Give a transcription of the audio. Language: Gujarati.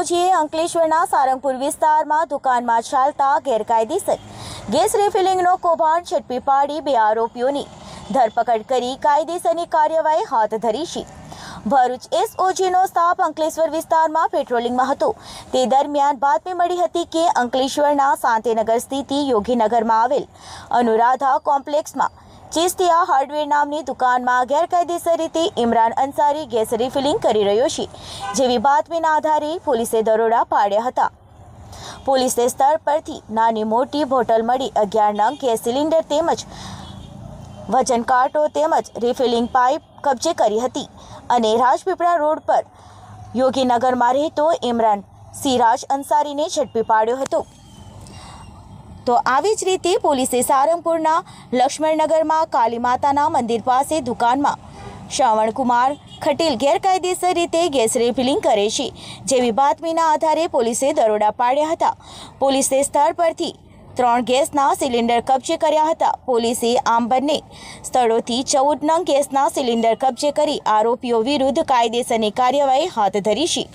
એસઓજીએ અંકલેશ્વરના સારંગપુર વિસ્તારમાં દુકાનમાં ચાલતા ગેરકાયદેસર ગેસ રિફિલિંગનો કૌભાંડ ઝડપી પાડી 2 આરોપીઓની ધરપકડ કરી કાયદેસરની કાર્યવાહી હાથ ધરી છે। ભરૂચ એસઓજીનો સ્ટાફ અંકલેશ્વર વિસ્તારમાં પેટ્રોલિંગમાં હતો તે દરમિયાન બાતમી મળી હતી કે અંકલેશ્વરના શાંતિનગર સ્થિત યોગીનગરમાં આવેલ અનુરાધા કોમ્પ્લેક્સમાં ચિસ્તિયા હાર્ડવેર નામની દુકાનમાં ગેરકાયદેસર રીતે ઇમરાન અંસારી ગેસ રિફિલિંગ કરી રહ્યો છે, જેવી બાતમીના આધારે પોલીસે દરોડા પાડ્યા હતા। પોલીસે સ્થળ પરથી નાની મોટી બોટલ મળી 11 નંગ ગેસ સિલિન્ડર તેમજ વજન કાંટો તેમજ રિફિલિંગ પાઇપ કબજે કરી હતી અને રાજપીપળા રોડ પર યોગીનગરમાં રહેતો ઇમરાન સિરાજ અંસારીને ઝડપી પાડ્યો હતો। તો આવી જ રીતે પોલીસે સારંગપુરના લક્ષ્મણનગરમાં કાલી માતાના મંદિર પાસે દુકાનમાં શ્રવણકુમાર ખટીલ ગેરકાયદેસર રીતે ગેસ રિફિલિંગ કરે છે, જેવી બાતમીના આધારે પોલીસે દરોડા પાડ્યા હતા। પોલીસે સ્થળ પરથી 3 ગેસના સિલિન્ડર કબજે કર્યા હતા। પોલીસે આમ બંને સ્થળોથી 14 નંગ ગેસના સિલિન્ડર કબજે કરી આરોપીઓ વિરુદ્ધ કાયદેસરની કાર્યવાહી હાથ ધરી છે।